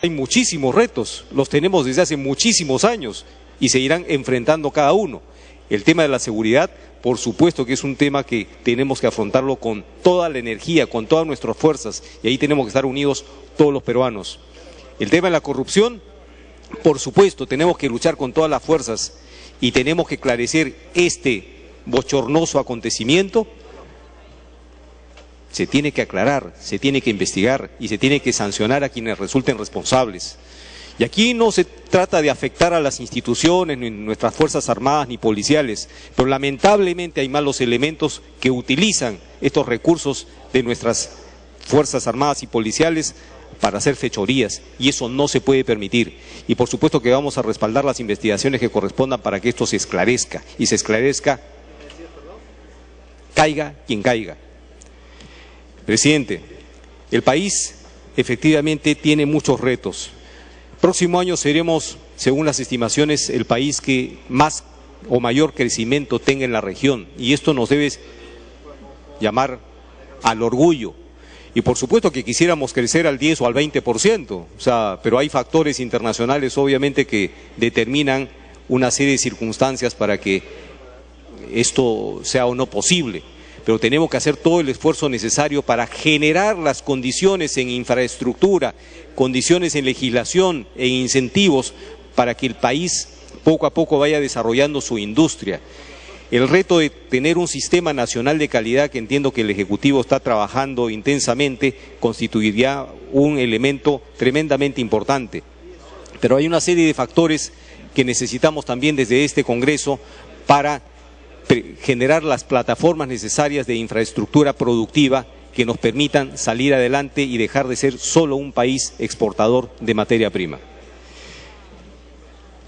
Hay muchísimos retos, los tenemos desde hace muchísimos años y se irán enfrentando cada uno. El tema de la seguridad, por supuesto que es un tema que tenemos que afrontarlo con toda la energía, con todas nuestras fuerzas, y ahí tenemos que estar unidos todos los peruanos. El tema de la corrupción, por supuesto, tenemos que luchar con todas las fuerzas y tenemos que esclarecer este bochornoso acontecimiento. Se tiene que aclarar, se tiene que investigar y se tiene que sancionar a quienes resulten responsables. Y aquí no se trata de afectar a las instituciones, ni nuestras fuerzas armadas ni policiales, pero lamentablemente hay malos elementos que utilizan estos recursos de nuestras fuerzas armadas y policiales para hacer fechorías, y eso no se puede permitir. Y por supuesto que vamos a respaldar las investigaciones que correspondan para que esto se esclarezca, y se esclarezca, caiga quien caiga. Presidente, el país efectivamente tiene muchos retos. Próximo año seremos, según las estimaciones, el país que más o mayor crecimiento tenga en la región, y esto nos debe llamar al orgullo. Y por supuesto que quisiéramos crecer al 10 o al 20%, pero hay factores internacionales obviamente que determinan una serie de circunstancias para que esto sea o no posible. Pero tenemos que hacer todo el esfuerzo necesario para generar las condiciones en infraestructura, condiciones en legislación e incentivos para que el país poco a poco vaya desarrollando su industria. El reto de tener un sistema nacional de calidad, que entiendo que el Ejecutivo está trabajando intensamente, constituiría un elemento tremendamente importante. Pero hay una serie de factores que necesitamos también desde este Congreso para generar las plataformas necesarias de infraestructura productiva que nos permitan salir adelante y dejar de ser solo un país exportador de materia prima.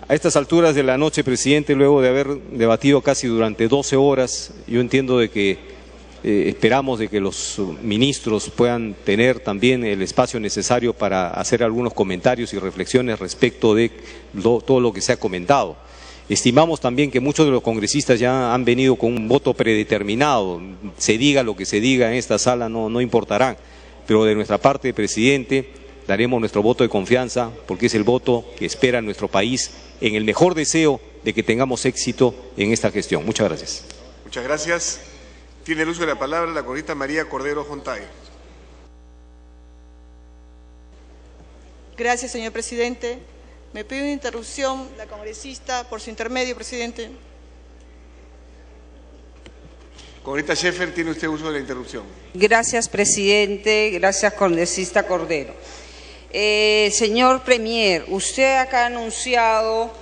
A estas alturas de la noche, presidente, luego de haber debatido casi durante 12 horas, yo entiendo de que esperamos de que los ministros puedan tener también el espacio necesario para hacer algunos comentarios y reflexiones respecto de todo lo que se ha comentado. Estimamos también que muchos de los congresistas ya han venido con un voto predeterminado, se diga lo que se diga en esta sala, no importará, pero de nuestra parte, presidente, daremos nuestro voto de confianza porque es el voto que espera nuestro país en el mejor deseo de que tengamos éxito en esta gestión. Muchas gracias. Muchas gracias. Tiene el uso de la palabra la congresista María Cordero Jontay. Gracias, señor presidente. Me pide una interrupción la congresista por su intermedio, presidente. Congresista Scheffer, tiene usted uso de la interrupción. Gracias, presidente. Gracias, congresista Cordero. Señor Premier, usted acá ha anunciado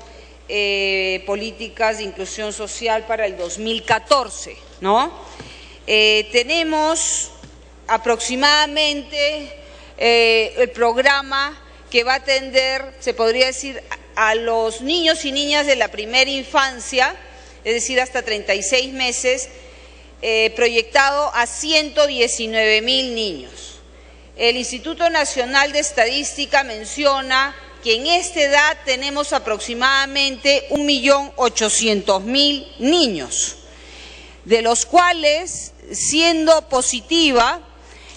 políticas de inclusión social para el 2014, ¿no? Tenemos aproximadamente el programa que va a atender, se podría decir, a los niños y niñas de la primera infancia, es decir, hasta 36 meses, proyectado a 119.000 niños. El Instituto Nacional de Estadística menciona que en esta edad tenemos aproximadamente 1.800.000 niños, de los cuales, siendo positiva,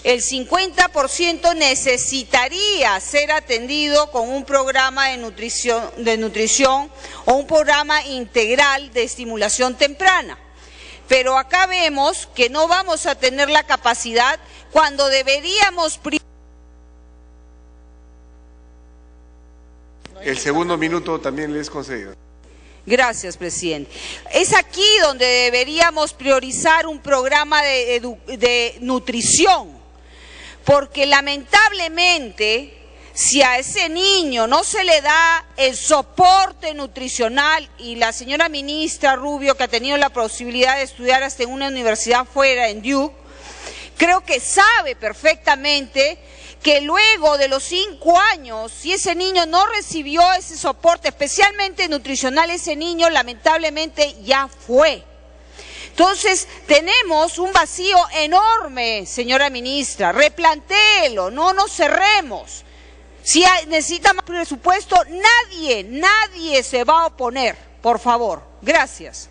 el 50% necesitaría ser atendido con un programa de nutrición o un programa integral de estimulación temprana. Pero acá vemos que no vamos a tener la capacidad cuando deberíamos... El segundo minuto también le es concedido. Gracias, presidente. Es aquí donde deberíamos priorizar un programa de nutrición, porque lamentablemente si a ese niño no se le da el soporte nutricional, y la señora ministra Rubio, que ha tenido la posibilidad de estudiar hasta en una universidad fuera, en Duke, creo que sabe perfectamente que luego de los 5 años, si ese niño no recibió ese soporte, especialmente nutricional, ese niño lamentablemente ya fue. Entonces, tenemos un vacío enorme, señora ministra, replantéelo, no nos cerremos. Si necesita más presupuesto, nadie se va a oponer, por favor. Gracias.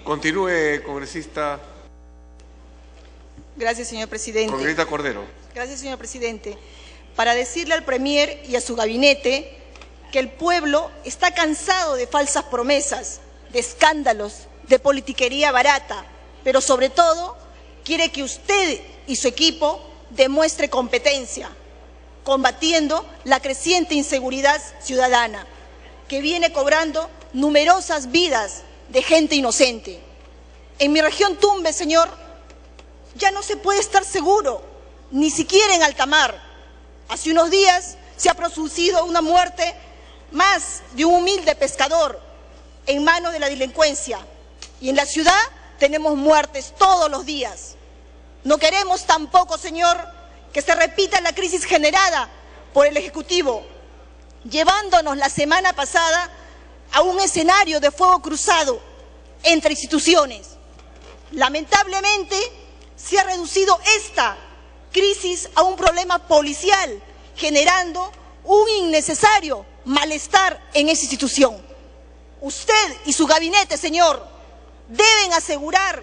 Continúe, congresista. Gracias, señor presidente. Congresista Cordero. Gracias, señor presidente. para decirle al Premier y a su gabinete que el pueblo está cansado de falsas promesas, de escándalos, de politiquería barata, pero sobre todo quiere que usted y su equipo demuestre competencia, combatiendo la creciente inseguridad ciudadana, que viene cobrando numerosas vidas de gente inocente. En mi región Tumbes, señor, ya no se puede estar seguro, ni siquiera en alta mar. Hace unos días se ha producido una muerte más de un humilde pescador en manos de la delincuencia. Y en la ciudad tenemos muertes todos los días. No queremos tampoco, señor, que se repita la crisis generada por el Ejecutivo, llevándonos la semana pasada a un escenario de fuego cruzado entre instituciones. Lamentablemente, se ha reducido esta crisis a un problema policial, generando un innecesario malestar en esa institución. Usted y su gabinete, señor, deben asegurar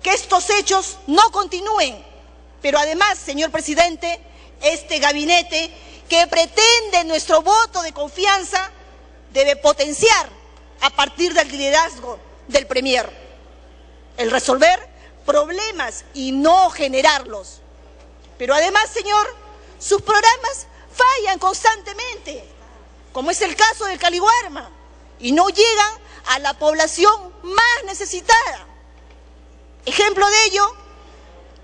que estos hechos no continúen. Pero además, señor presidente, este gabinete que pretende nuestro voto de confianza debe potenciar a partir del liderazgo del Premier el resolver problemas y no generarlos. Pero además, señor, sus programas fallan constantemente, como es el caso del Caliwarma, y no llegan a la población más necesitada. Ejemplo de ello,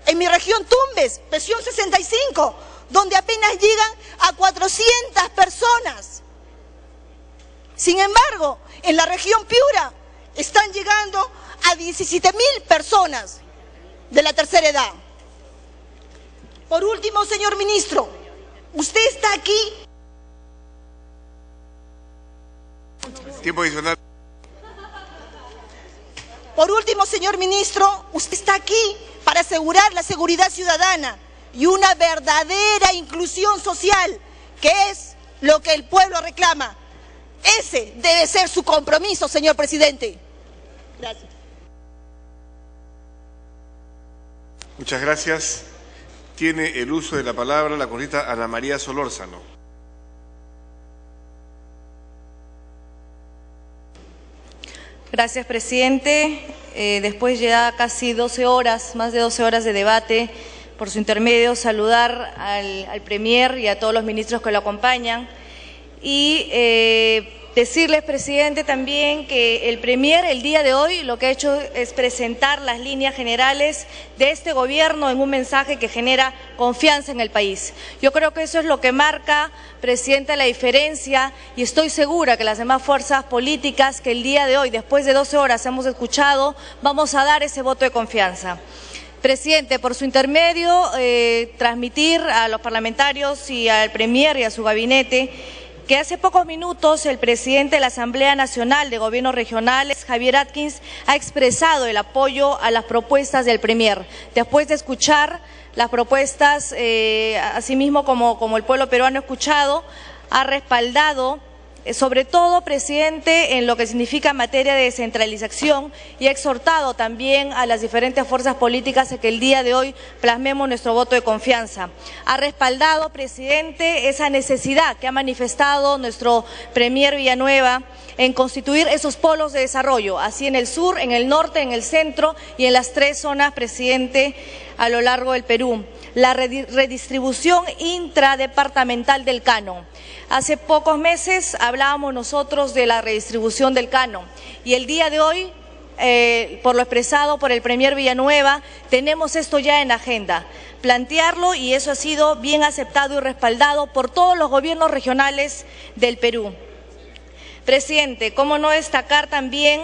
en mi región Tumbes, Pensión 65, donde apenas llegan a 400 personas. Sin embargo, en la región Piura están llegando a 17.000 personas de la tercera edad. Por último, señor ministro, usted está aquí. Tiempo adicional. Por último, señor ministro, usted está aquí para asegurar la seguridad ciudadana y una verdadera inclusión social, que es lo que el pueblo reclama. Ese debe ser su compromiso, señor presidente. Gracias. Muchas gracias. Tiene el uso de la palabra la congresista Ana María Solórzano. Gracias, presidente. Después ya casi 12 horas, más de 12 horas de debate, por su intermedio, saludar al Premier y a todos los ministros que lo acompañan y decirles, presidente, también que el Premier el día de hoy lo que ha hecho es presentar las líneas generales de este gobierno en un mensaje que genera confianza en el país. Yo creo que eso es lo que marca, presidente, la diferencia, y estoy segura que las demás fuerzas políticas que el día de hoy, después de 12 horas, hemos escuchado, vamos a dar ese voto de confianza. Presidente, por su intermedio, transmitir a los parlamentarios y al Premier y a su gabinete que hace pocos minutos el presidente de la Asamblea Nacional de Gobiernos Regionales, Javier Atkins, ha expresado el apoyo a las propuestas del Premier. Después de escuchar las propuestas, asimismo como el pueblo peruano ha escuchado, ha respaldado, sobre todo, presidente, en lo que significa en materia de descentralización, y ha exhortado también a las diferentes fuerzas políticas a que el día de hoy plasmemos nuestro voto de confianza. Ha respaldado, presidente, esa necesidad que ha manifestado nuestro Premier Villanueva en constituir esos polos de desarrollo, así en el sur, en el norte, en el centro y en las 3 zonas, presidente, a lo largo del Perú. La redistribución intradepartamental del canon. Hace pocos meses hablábamos nosotros de la redistribución del canon y el día de hoy, por lo expresado por el Premier Villanueva, tenemos esto ya en agenda. Plantearlo, y eso ha sido bien aceptado y respaldado por todos los gobiernos regionales del Perú. Presidente, ¿cómo no destacar también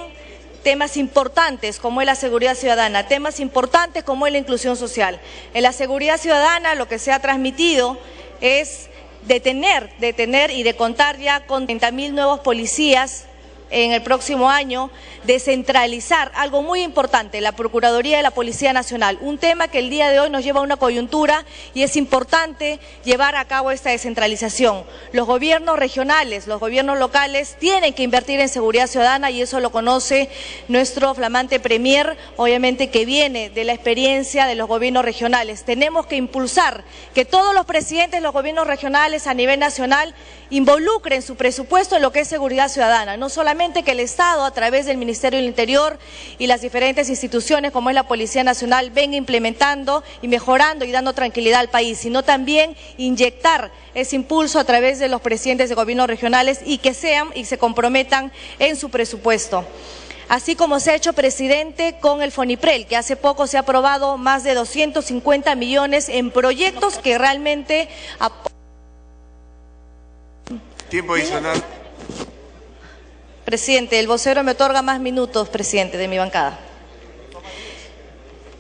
temas importantes como es la seguridad ciudadana, temas importantes como es la inclusión social? En la seguridad ciudadana lo que se ha transmitido es detener y de contar ya con 30.000 nuevos policías en el próximo año descentralizar algo muy importante, la Procuraduría de la Policía Nacional, un tema que el día de hoy nos lleva a una coyuntura y es importante llevar a cabo esta descentralización. Los gobiernos regionales, los gobiernos locales tienen que invertir en seguridad ciudadana y eso lo conoce nuestro flamante premier, obviamente que viene de la experiencia de los gobiernos regionales. Tenemos que impulsar que todos los presidentes de los gobiernos regionales a nivel nacional involucren su presupuesto en lo que es seguridad ciudadana, no solamente que el Estado a través del Ministerio del Interior y las diferentes instituciones como es la Policía Nacional venga implementando y mejorando y dando tranquilidad al país, sino también inyectar ese impulso a través de los presidentes de gobiernos regionales y que sean y se comprometan en su presupuesto. Así como se ha hecho, presidente, con el FONIPREL, que hace poco se ha aprobado más de 250 millones en proyectos que realmente... Tiempo adicional. Presidente, el vocero me otorga más minutos, presidente, de mi bancada.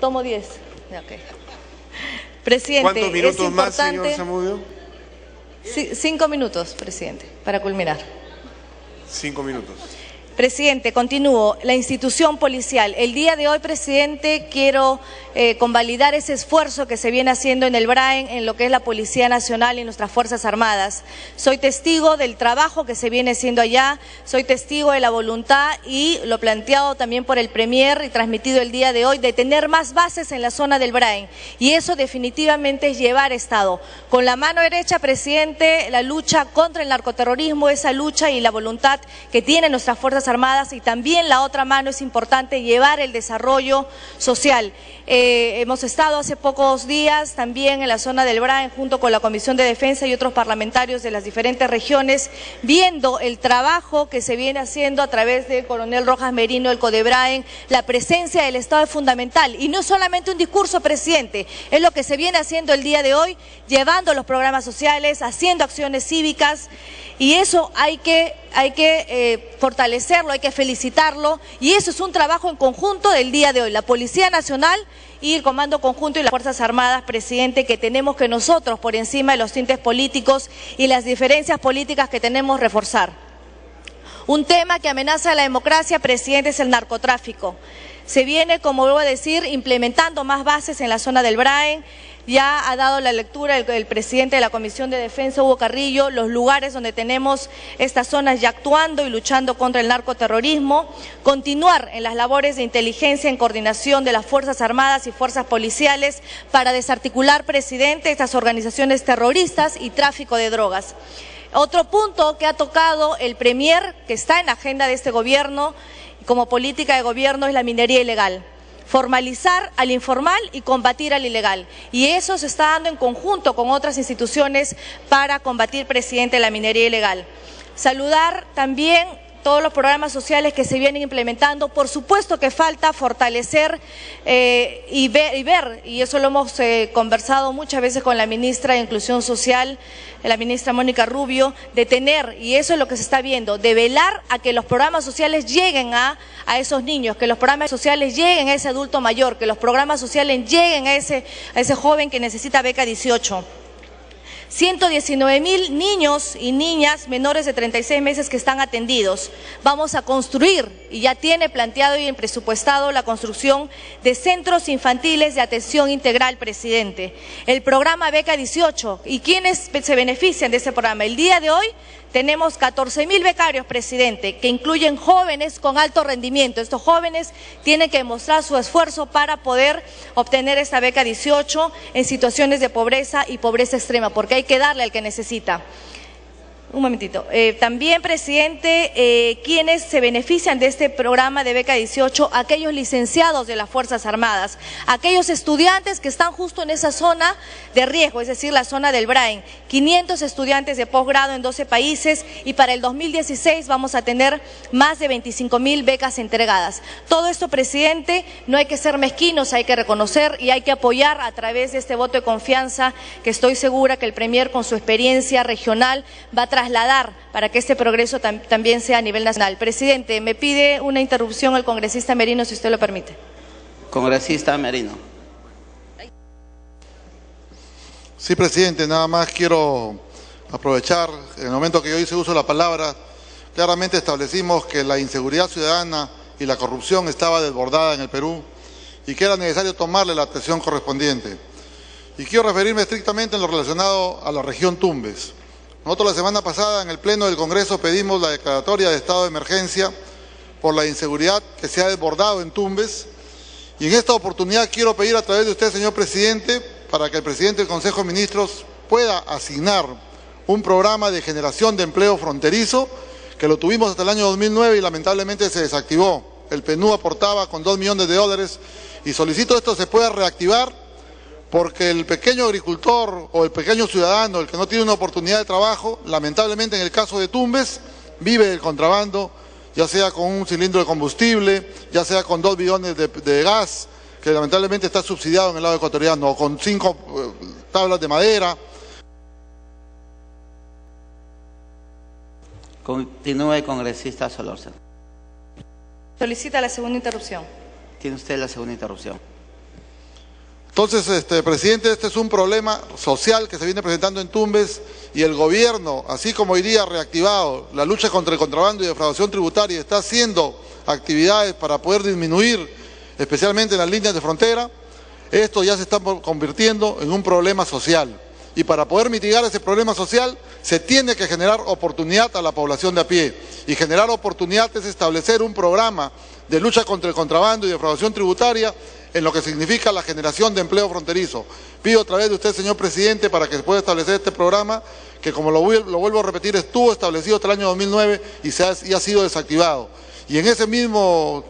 Tomo 10. Okay. Presidente, ¿cuántos minutos es importante... más, señor Zamudio? 5 minutos, presidente, para culminar. 5 minutos. Presidente, continúo. La institución policial. El día de hoy, presidente, quiero convalidar ese esfuerzo que se viene haciendo en el BRAEN, en lo que es la Policía Nacional y nuestras Fuerzas Armadas. Soy testigo del trabajo que se viene haciendo allá, soy testigo de la voluntad y lo planteado también por el Premier y transmitido el día de hoy, de tener más bases en la zona del BRAEN. Y eso definitivamente es llevar Estado. Con la mano derecha, presidente, la lucha contra el narcoterrorismo, esa lucha y la voluntad que tienen nuestras Fuerzas Armadas, y también la otra mano es importante llevar el desarrollo social. Hemos estado hace pocos días también en la zona del BRAEN junto con la Comisión de Defensa y otros parlamentarios de las diferentes regiones viendo el trabajo que se viene haciendo a través del coronel Rojas Merino, el CODEBRAEN. La presencia del Estado es fundamental y no solamente un discurso, presidente, es lo que se viene haciendo el día de hoy, llevando los programas sociales, haciendo acciones cívicas, y eso hay que fortalecerlo, hay que felicitarlo, y eso es un trabajo en conjunto del día de hoy, la Policía Nacional y el Comando Conjunto y las Fuerzas Armadas, presidente, que tenemos que nosotros, por encima de los tintes políticos y las diferencias políticas que tenemos, reforzar. Un tema que amenaza a la democracia, presidente, es el narcotráfico. Se viene, como vuelvo a decir, implementando más bases en la zona del BRAEN. Ya ha dado la lectura el presidente de la Comisión de Defensa, Hugo Carrillo, los lugares donde tenemos estas zonas ya actuando y luchando contra el narcoterrorismo. Continuar en las labores de inteligencia en coordinación de las Fuerzas Armadas y Fuerzas Policiales para desarticular, presidente, estas organizaciones terroristas y tráfico de drogas. Otro punto que ha tocado el Premier, que está en la agenda de este gobierno como política de gobierno, es la minería ilegal. Formalizar al informal y combatir al ilegal. Y eso se está dando en conjunto con otras instituciones para combatir, presidente, la minería ilegal. Saludar también todos los programas sociales que se vienen implementando. Por supuesto que falta fortalecer y ver, y eso lo hemos conversado muchas veces con la ministra de Inclusión Social, la ministra Mónica Rubio, de tener, y eso es lo que se está viendo, de velar a que los programas sociales lleguen a esos niños, que los programas sociales lleguen a ese adulto mayor, que los programas sociales lleguen a ese joven que necesita beca 18. 119,000 niños y niñas menores de 36 meses que están atendidos. Vamos a construir, y ya tiene planteado y presupuestado la construcción de centros infantiles de atención integral, presidente. El programa Beca 18, ¿y quiénes se benefician de ese programa? El día de hoy tenemos 14,000 becarios, presidente, que incluyen jóvenes con alto rendimiento. Estos jóvenes tienen que demostrar su esfuerzo para poder obtener esta beca 18 en situaciones de pobreza y pobreza extrema, porque hay que darle al que necesita. Un momentito. También, presidente, quienes se benefician de este programa de beca 18, aquellos licenciados de las Fuerzas Armadas, aquellos estudiantes que están justo en esa zona de riesgo, es decir, la zona del BRAEN, 500 estudiantes de posgrado en 12 países, y para el 2016 vamos a tener más de 25,000 becas entregadas. Todo esto, presidente, no hay que ser mezquinos, hay que reconocer y hay que apoyar a través de este voto de confianza que estoy segura que el Premier, con su experiencia regional, va a trasladar para que este progreso también sea a nivel nacional. Presidente, me pide una interrupción el congresista Merino, si usted lo permite. Congresista Merino. Sí, presidente, nada más quiero aprovechar el momento que yo hice uso de la palabra, claramente establecimos que la inseguridad ciudadana y la corrupción estaba desbordada en el Perú y que era necesario tomarle la atención correspondiente. Y quiero referirme estrictamente en lo relacionado a la región Tumbes. Nosotros la semana pasada en el Pleno del Congreso pedimos la declaratoria de estado de emergencia por la inseguridad que se ha desbordado en Tumbes. Y en esta oportunidad quiero pedir a través de usted, señor presidente, para que el presidente del Consejo de Ministros pueda asignar un programa de generación de empleo fronterizo, que lo tuvimos hasta el año 2009 y lamentablemente se desactivó. El PNUD aportaba con $2 millones y solicito esto se pueda reactivar porque el pequeño agricultor o el pequeño ciudadano, el que no tiene una oportunidad de trabajo, lamentablemente en el caso de Tumbes, vive del contrabando, ya sea con un cilindro de combustible, ya sea con 2 bidones de gas, que lamentablemente está subsidiado en el lado ecuatoriano, o con 5 tablas de madera. Continúe, congresista Solórzano. Solicita la segunda interrupción. Tiene usted la segunda interrupción. Entonces, presidente, este es un problema social que se viene presentando en Tumbes y el gobierno, así como hoy día reactivado la lucha contra el contrabando y defraudación tributaria, está haciendo actividades para poder disminuir, especialmente en las líneas de frontera. Esto ya se está convirtiendo en un problema social. Y para poder mitigar ese problema social, se tiene que generar oportunidad a la población de a pie. Y generar oportunidad es establecer un programa de lucha contra el contrabando y defraudación tributaria en lo que significa la generación de empleo fronterizo. Pido a través de usted, señor presidente, para que se pueda establecer este programa, que como lo vuelvo a repetir, estuvo establecido hasta el año 2009 y ha sido desactivado. Y en ese mismo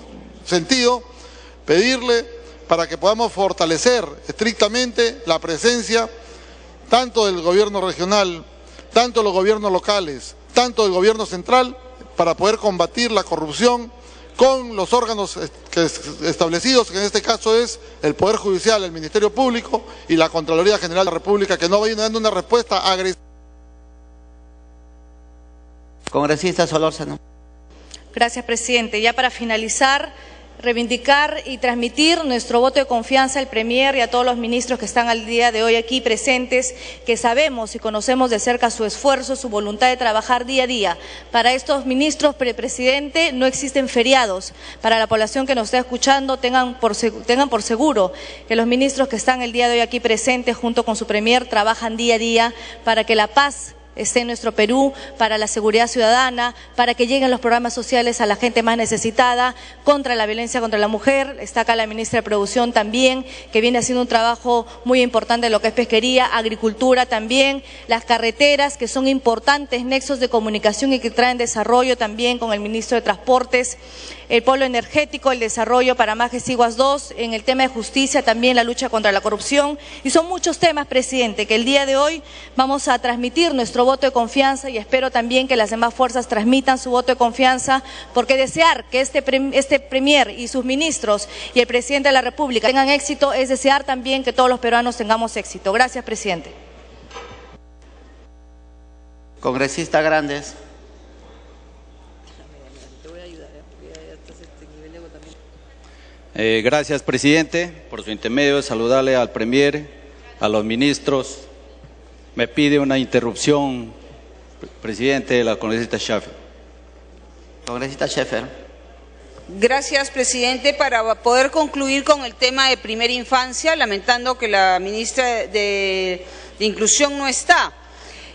sentido, pedirle para que podamos fortalecer estrictamente la presencia tanto del gobierno regional, tanto de los gobiernos locales, tanto del gobierno central, para poder combatir la corrupción con los órganos establecidos, que en este caso es el Poder Judicial, el Ministerio Público y la Contraloría General de la República, que no vayan dando una respuesta agresiva. Congresista Solórzano. Gracias, presidente. Ya para finalizar, reivindicar y transmitir nuestro voto de confianza al Premier y a todos los ministros que están al día de hoy aquí presentes, que sabemos y conocemos de cerca su esfuerzo, su voluntad de trabajar día a día. Para estos ministros, presidente, no existen feriados. Para la población que nos está escuchando, tengan por seguro que los ministros que están el día de hoy aquí presentes junto con su Premier trabajan día a día para que la paz esté en nuestro Perú, para la seguridad ciudadana, para que lleguen los programas sociales a la gente más necesitada, contra la violencia contra la mujer. Está acá la ministra de Producción también, que viene haciendo un trabajo muy importante en lo que es pesquería, agricultura también, las carreteras, que son importantes nexos de comunicación y que traen desarrollo también con el ministro de Transportes, el polo energético, el desarrollo para Majes Iguas 2, en el tema de justicia también la lucha contra la corrupción, y son muchos temas, presidente, que el día de hoy vamos a transmitir nuestro voto de confianza y espero también que las demás fuerzas transmitan su voto de confianza, porque desear que este Premier y sus ministros y el presidente de la República tengan éxito es desear también que todos los peruanos tengamos éxito. Gracias, presidente. Congresista Grandes. Gracias, presidente. Por su intermedio, saludarle al Premier, a los ministros. Me pide una interrupción, presidente, la congresista Schaffer. Congresista Schaffer. Gracias, presidente. Para poder concluir con el tema de primera infancia, lamentando que la ministra de Inclusión no está.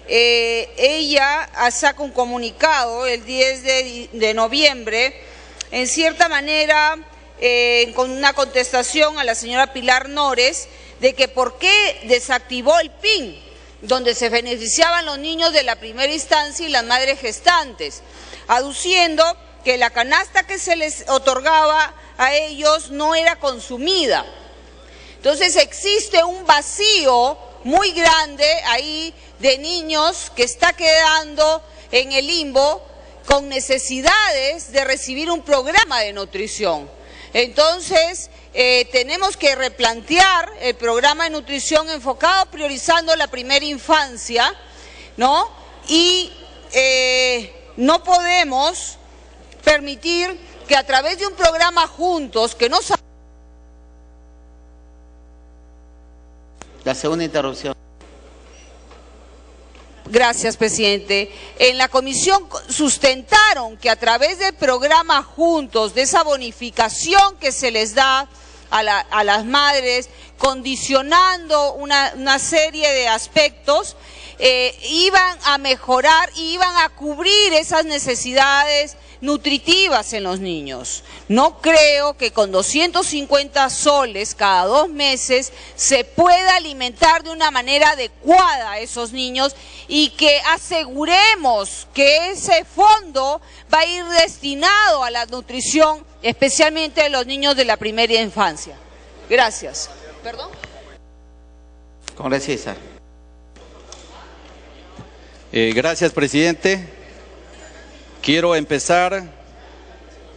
Ella saca un comunicado el 10 de noviembre, en cierta manera, con una contestación a la señora Pilar Nores, de que por qué desactivó el PIN, donde se beneficiaban los niños de la primera instancia y las madres gestantes, aduciendo que la canasta que se les otorgaba a ellos no era consumida. Entonces existe un vacío muy grande ahí de niños que está quedando en el limbo con necesidades de recibir un programa de nutrición. Entonces, tenemos que replantear el programa de nutrición enfocado priorizando la primera infancia, ¿no? Y no podemos permitir que a través de un programa juntos, que no... La segunda interrupción. Gracias, presidente. En la comisión sustentaron que a través del programa Juntos, de esa bonificación que se les da a las madres, condicionando una serie de aspectos, iban a mejorar y iban a cubrir esas necesidades nutritivas en los niños. No creo que con 250 soles cada 2 meses se pueda alimentar de una manera adecuada a esos niños y que aseguremos que ese fondo va a ir destinado a la nutrición, especialmente de los niños de la primera infancia. Gracias. ¿Perdón? Congresista. Gracias, presidente. Quiero empezar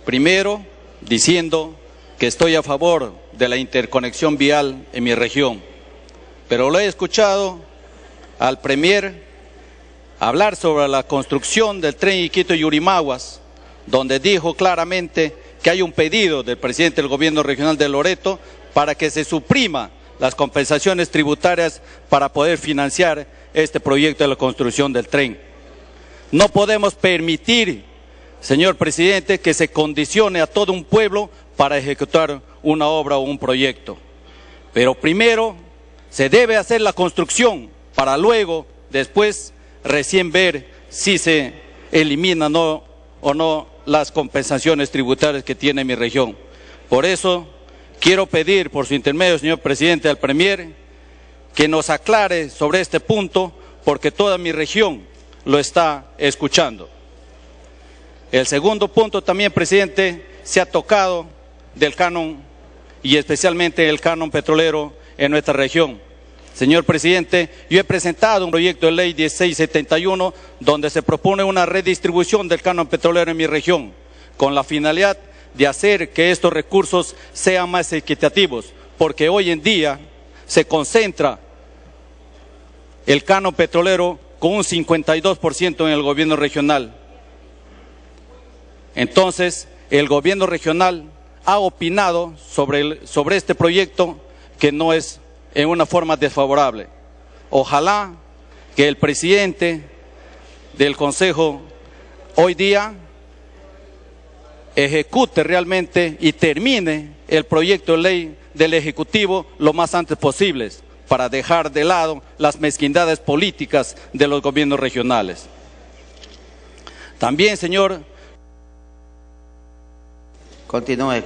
primero diciendo que estoy a favor de la interconexión vial en mi región, pero lo he escuchado al premier hablar sobre la construcción del tren Iquitos-Yurimaguas, donde dijo claramente que hay un pedido del presidente del gobierno regional de Loreto para que se suprima las compensaciones tributarias para poder financiar este proyecto de la construcción del tren. No podemos permitir, señor presidente, que se condicione a todo un pueblo para ejecutar una obra o un proyecto. Pero primero se debe hacer la construcción para luego, después, recién ver si se eliminan o no las compensaciones tributarias que tiene mi región. Por eso quiero pedir, por su intermedio, señor presidente, al premier, que nos aclare sobre este punto, porque toda mi región lo está escuchando. El segundo punto también, presidente, se ha tocado del canon y especialmente el canon petrolero en nuestra región. Señor presidente, yo he presentado un proyecto de ley 1671 donde se propone una redistribución del canon petrolero en mi región, con la finalidad de hacer que estos recursos sean más equitativos, porque hoy en día se concentra el canon petrolero con un 52% en el gobierno regional. Entonces, el gobierno regional ha opinado sobre este proyecto que no es en una forma desfavorable. Ojalá que el presidente del Consejo hoy día ejecute realmente y termine el proyecto de ley del Ejecutivo lo más antes posible, para dejar de lado las mezquindades políticas de los gobiernos regionales. También, señor, continúe.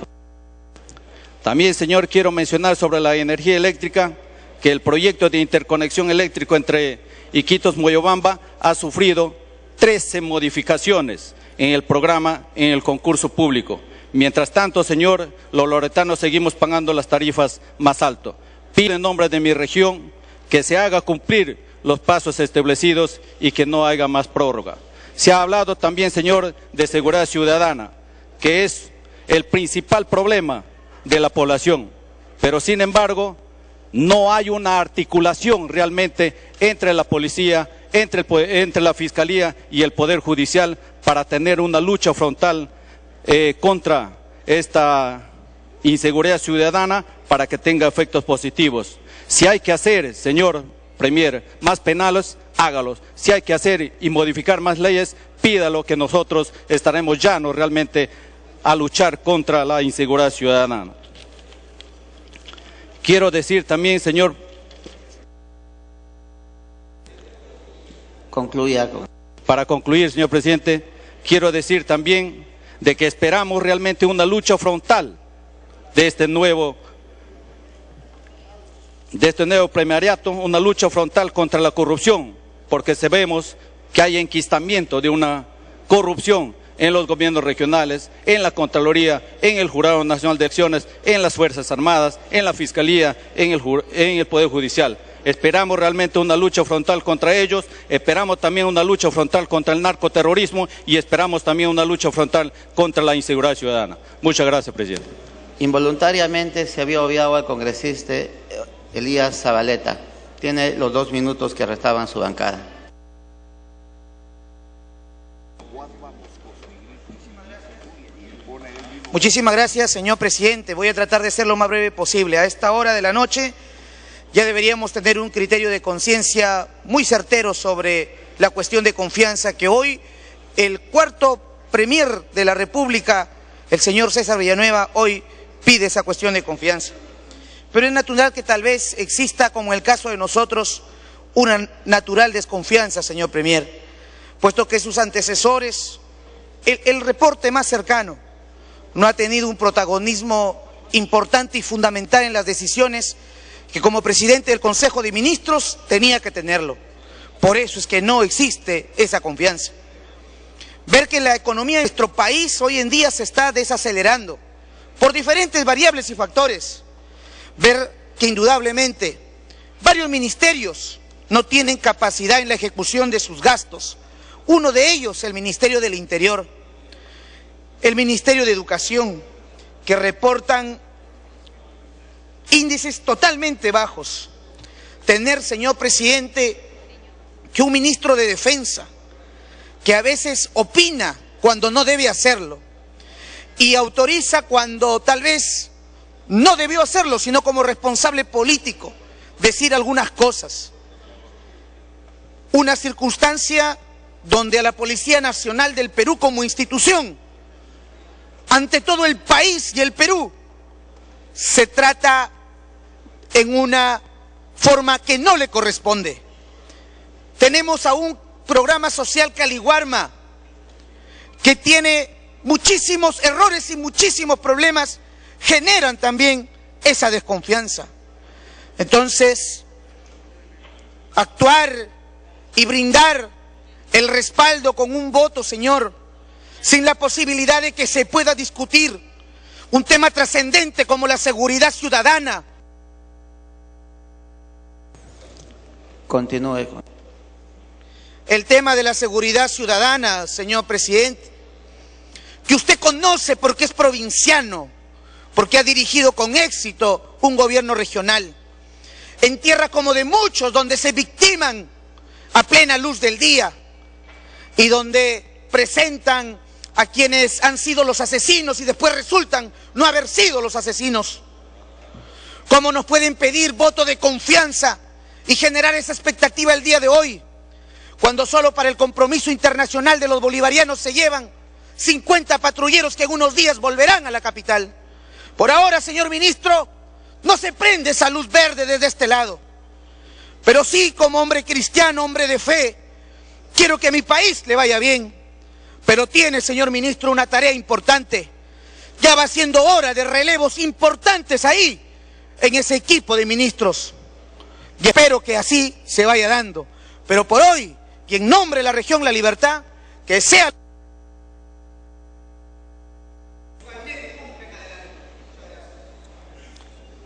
También, señor, quiero mencionar sobre la energía eléctrica que el proyecto de interconexión eléctrica entre Iquitos y Moyobamba ha sufrido 13 modificaciones en el programa, en el concurso público. Mientras tanto, señor, los loretanos seguimos pagando las tarifas más altas. Pido en nombre de mi región que se haga cumplir los pasos establecidos y que no haya más prórroga. Se ha hablado también, señor, de seguridad ciudadana, que es el principal problema de la población, pero sin embargo no hay una articulación realmente entre la policía, entre la fiscalía y el poder judicial para tener una lucha frontal contra esta inseguridad ciudadana para que tenga efectos positivos. Si hay que hacer, señor premier, más penales, hágalos. Si hay que hacer y modificar más leyes, pídalo, que nosotros estaremos llanos realmente a luchar contra la inseguridad ciudadana. Quiero decir también, señor... Concluya. Para concluir, señor presidente, quiero decir también de que esperamos realmente una lucha frontal de este nuevo premiariato, una lucha frontal contra la corrupción, porque sabemos que hay enquistamiento de una corrupción en los gobiernos regionales, en la Contraloría, en el Jurado Nacional de Elecciones, en las Fuerzas Armadas, en la Fiscalía, en el Poder Judicial. Esperamos realmente una lucha frontal contra ellos, esperamos también una lucha frontal contra el narcoterrorismo y esperamos también una lucha frontal contra la inseguridad ciudadana. Muchas gracias, presidente. Involuntariamente se había obviado al congresista Elías Zabaleta. Tiene los 2 minutos que restaban su bancada. Muchísimas gracias, señor presidente. Voy a tratar de ser lo más breve posible. A esta hora de la noche ya deberíamos tener un criterio de conciencia muy certero sobre la cuestión de confianza que hoy el cuarto premier de la República, el señor César Villanueva, hoy pide esa cuestión de confianza. Pero es natural que tal vez exista, como en el caso de nosotros, una natural desconfianza, señor premier, puesto que sus antecesores, el reporte más cercano, no ha tenido un protagonismo importante y fundamental en las decisiones que como presidente del Consejo de Ministros tenía que tenerlo. Por eso es que no existe esa confianza. Ver que la economía de nuestro país hoy en día se está desacelerando por diferentes variables y factores. Ver que indudablemente varios ministerios no tienen capacidad en la ejecución de sus gastos. Uno de ellos, el Ministerio del Interior, el Ministerio de Educación, que reportan índices totalmente bajos. Tener, señor presidente, que un ministro de Defensa, que a veces opina cuando no debe hacerlo y autoriza cuando tal vez no debió hacerlo, sino como responsable político, decir algunas cosas. Una circunstancia donde a la Policía Nacional del Perú como institución, ante todo el país y el Perú, se trata en una forma que no le corresponde. Tenemos a un programa social Caliwarma que tiene muchísimos errores y muchísimos problemas, generan también esa desconfianza. Entonces, actuar y brindar el respaldo con un voto, señor, sin la posibilidad de que se pueda discutir un tema trascendente como la seguridad ciudadana. Continúe. El tema de la seguridad ciudadana, señor presidente, que usted conoce porque es provinciano, porque ha dirigido con éxito un gobierno regional, en tierra como de muchos, donde se victiman a plena luz del día y donde presentan a quienes han sido los asesinos y después resultan no haber sido los asesinos. ¿Cómo nos pueden pedir voto de confianza y generar esa expectativa el día de hoy, cuando solo para el compromiso internacional de los bolivarianos se llevan 50 patrulleros que en unos días volverán a la capital? Por ahora, señor ministro, no se prende esa luz verde desde este lado. Pero sí, como hombre cristiano, hombre de fe, quiero que a mi país le vaya bien. Pero tiene, señor ministro, una tarea importante. Ya va siendo hora de relevos importantes ahí, en ese equipo de ministros. Y espero que así se vaya dando. Pero por hoy, y en nombre de la región La Libertad, que sea...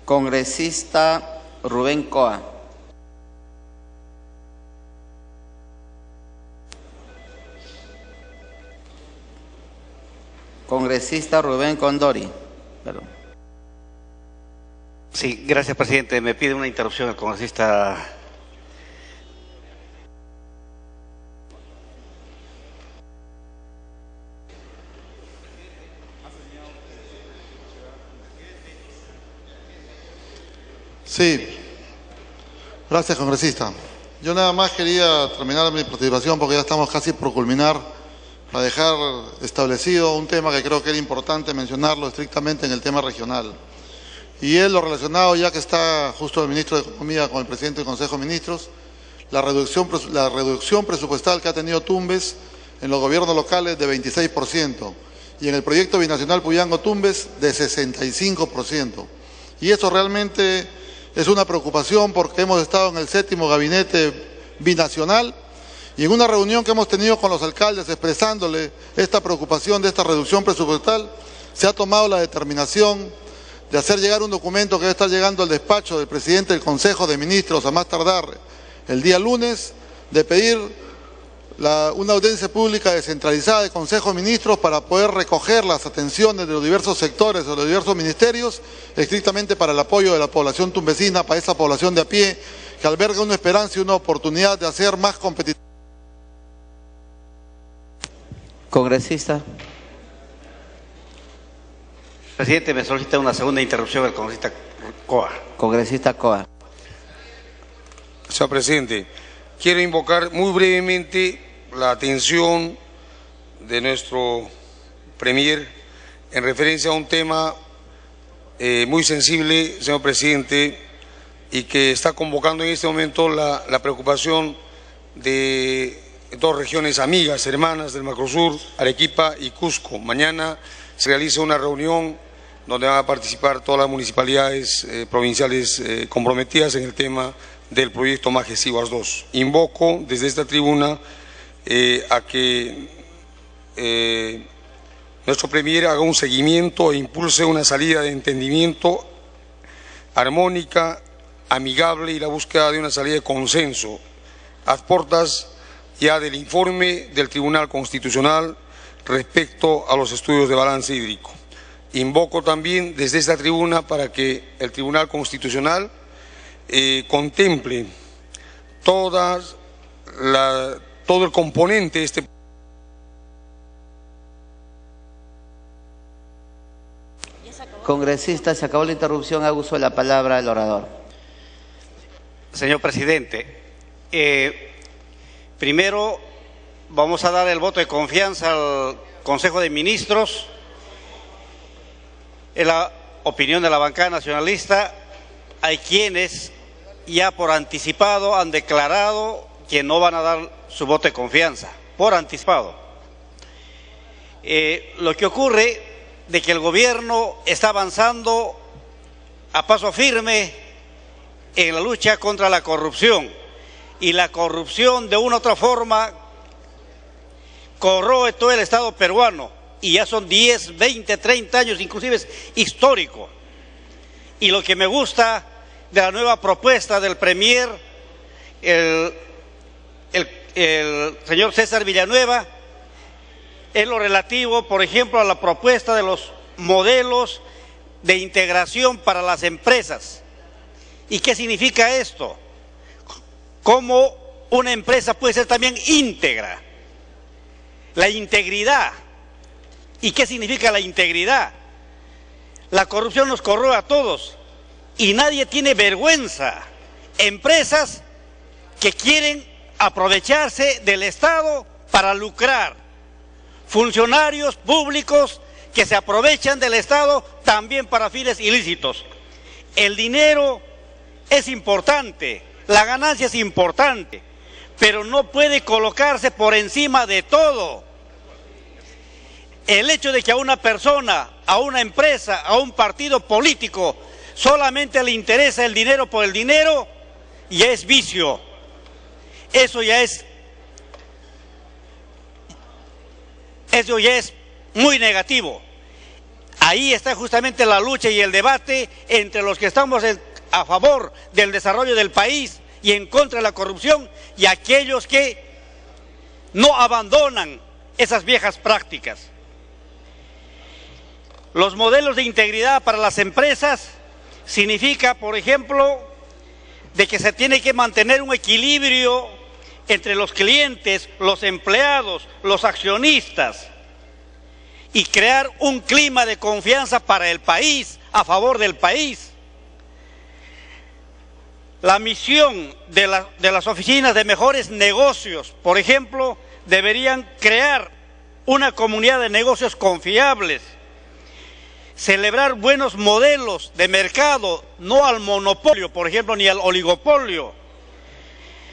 Congresista Rubén Coa. Congresista Rubén Condori. Perdón. Sí, gracias, presidente. Me pide una interrupción el congresista. Sí, gracias, congresista. Yo nada más quería terminar mi participación porque ya estamos casi por culminar, para dejar establecido un tema que creo que era importante mencionarlo estrictamente en el tema regional. Y es lo relacionado, ya que está justo el ministro de Economía con el presidente del Consejo de Ministros, la reducción presupuestal que ha tenido Tumbes en los gobiernos locales de 26% y en el proyecto binacional Puyango-Tumbes de 65%. Y eso realmente es una preocupación porque hemos estado en el 7º gabinete binacional y en una reunión que hemos tenido con los alcaldes expresándole esta preocupación de esta reducción presupuestal, se ha tomado la determinación de hacer llegar un documento que debe estar llegando al despacho del presidente del Consejo de Ministros a más tardar el día lunes, de pedir una audiencia pública descentralizada del Consejo de Ministros para poder recoger las atenciones de los diversos sectores, de los diversos ministerios, estrictamente para el apoyo de la población tumbesina, para esa población de a pie, que alberga una esperanza y una oportunidad de hacer más competitiva. Congresista. Presidente, me solicita una segunda interrupción el congresista Coa. Congresista Coa. Señor presidente, quiero invocar muy brevemente la atención de nuestro Premier en referencia a un tema muy sensible, señor presidente, y que está convocando en este momento la preocupación de dos regiones amigas, hermanas del Macrosur, Arequipa y Cusco. Mañana se realiza una reunión donde van a participar todas las municipalidades provinciales comprometidas en el tema del proyecto Majes Iguas 2. Invoco desde esta tribuna a que nuestro Premier haga un seguimiento e impulse una salida de entendimiento armónica, amigable y la búsqueda de una salida de consenso a portas ya del informe del Tribunal Constitucional respecto a los estudios de balance hídrico. Invoco también desde esta tribuna para que el Tribunal Constitucional contemple todo el componente de este. Congresista, se acabó la interrupción, haga uso de la palabra el orador. Señor presidente, primero vamos a dar el voto de confianza al Consejo de Ministros. En la opinión de la bancada nacionalista, hay quienes ya por anticipado han declarado que no van a dar su voto de confianza, por anticipado. Lo que ocurre de que el gobierno está avanzando a paso firme en la lucha contra la corrupción, y la corrupción de una u otra forma corroe todo el Estado peruano, y ya son 10, 20, 30 años, inclusive es histórico. Y lo que me gusta de la nueva propuesta del Premier, el señor César Villanueva, es lo relativo, por ejemplo, a la propuesta de los modelos de integración para las empresas. ¿Y qué significa esto? ¿Cómo una empresa puede ser también íntegra? La integridad. ¿Y qué significa la integridad? La corrupción nos corroe a todos y nadie tiene vergüenza. Empresas que quieren aprovecharse del Estado para lucrar. Funcionarios públicos que se aprovechan del Estado también para fines ilícitos. El dinero es importante, la ganancia es importante, pero no puede colocarse por encima de todo. El hecho de que a una persona, a una empresa, a un partido político solamente le interesa el dinero por el dinero, ya es vicio. Eso ya es muy negativo. Ahí está justamente la lucha y el debate entre los que estamos a favor del desarrollo del país y en contra de la corrupción, y aquellos que no abandonan esas viejas prácticas. Los modelos de integridad para las empresas significa, por ejemplo, de que se tiene que mantener un equilibrio entre los clientes, los empleados, los accionistas, y crear un clima de confianza para el país, a favor del país. La misión de las oficinas de mejores negocios, por ejemplo, deberían crear una comunidad de negocios confiables, celebrar buenos modelos de mercado, no al monopolio, por ejemplo, ni al oligopolio,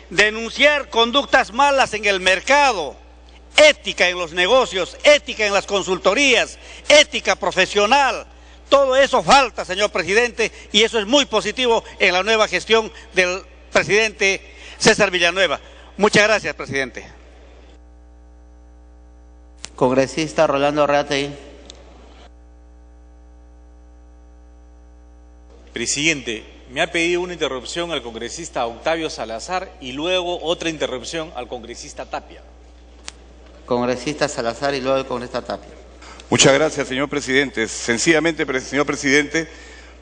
denunciar conductas malas en el mercado, ética en los negocios, ética en las consultorías, ética profesional. Todo eso falta, señor presidente, y eso es muy positivo en la nueva gestión del presidente César Villanueva. Muchas gracias, presidente. Congresista Rolando Arrate. Presidente, me ha pedido una interrupción al congresista Octavio Salazar y luego otra interrupción al congresista Tapia. Congresista Salazar y luego el congresista Tapia. Muchas gracias, señor presidente. Sencillamente, señor presidente,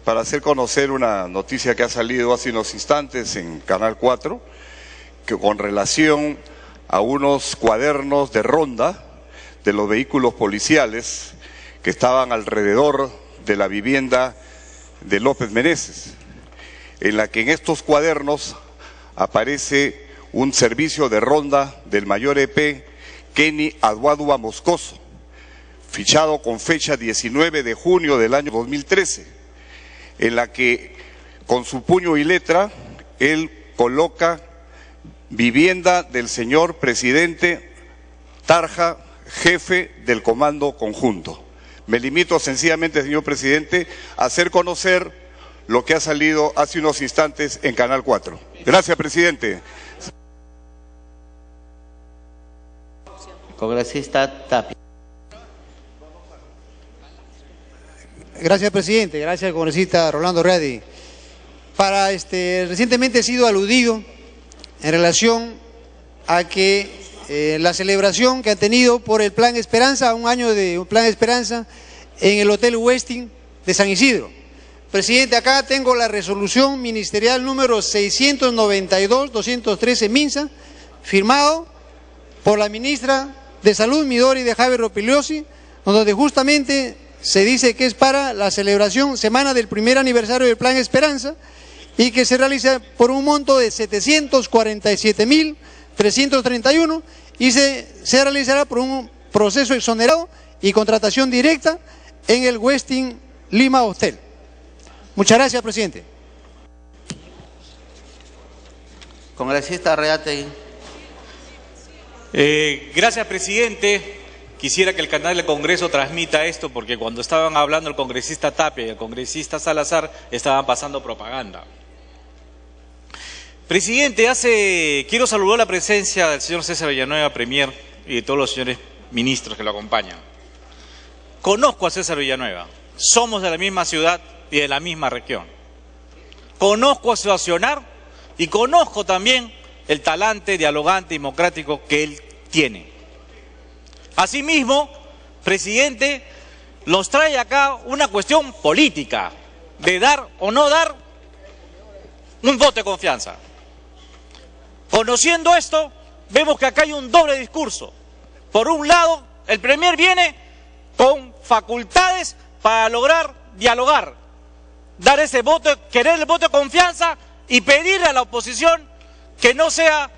para hacer conocer una noticia que ha salido hace unos instantes en Canal 4, que con relación a unos cuadernos de ronda de los vehículos policiales que estaban alrededor de la vivienda de López Meneses, en la que en estos cuadernos aparece un servicio de ronda del mayor EP Kenny Aduadua Moscoso, fichado con fecha 19 de junio del año 2013, en la que con su puño y letra él coloca vivienda del señor presidente Tarja, jefe del Comando Conjunto. Me limito sencillamente, señor presidente, a hacer conocer lo que ha salido hace unos instantes en Canal 4. Gracias, presidente. Congresista Tapia. Gracias, presidente. Gracias, congresista Rolando Radi. Recientemente he sido aludido en relación a que la celebración que han tenido por el Plan Esperanza, un año de un Plan Esperanza, en el Hotel Westin de San Isidro. Presidente, acá tengo la resolución ministerial número 692-213 Minsa, firmado por la ministra de Salud, Midori de Javier Ropigliosi, donde justamente se dice que es para la celebración semana del primer aniversario del Plan Esperanza y que se realiza por un monto de 747.331 y se realizará por un proceso exonerado y contratación directa en el Westin Lima Hotel. Muchas gracias, presidente. Congresista Reategui. Gracias, presidente. Quisiera que el canal del Congreso transmita esto porque cuando estaban hablando el congresista Tapia y el congresista Salazar estaban pasando propaganda. Presidente, quiero saludar la presencia del señor César Villanueva, premier, y de todos los señores ministros que lo acompañan. Conozco a César Villanueva, somos de la misma ciudad y de la misma región. Conozco a su accionar y conozco también el talante dialogante y democrático que él tiene. Asimismo, presidente, nos trae acá una cuestión política de dar o no dar un voto de confianza. Conociendo esto, vemos que acá hay un doble discurso. Por un lado, el premier viene con facultades para lograr dialogar, dar ese voto, querer el voto de confianza y pedirle a la oposición que no sea,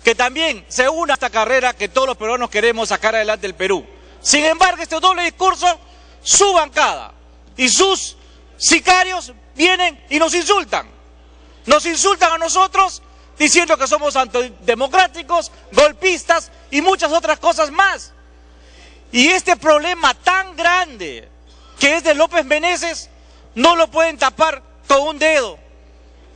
que también se una a esta carrera que todos los peruanos queremos sacar adelante el Perú. Sin embargo, este doble discurso, su bancada y sus sicarios vienen y nos insultan. Nos insultan a nosotros diciendo que somos antidemocráticos, golpistas y muchas otras cosas más. Y este problema tan grande que es de López Meneses no lo pueden tapar con un dedo.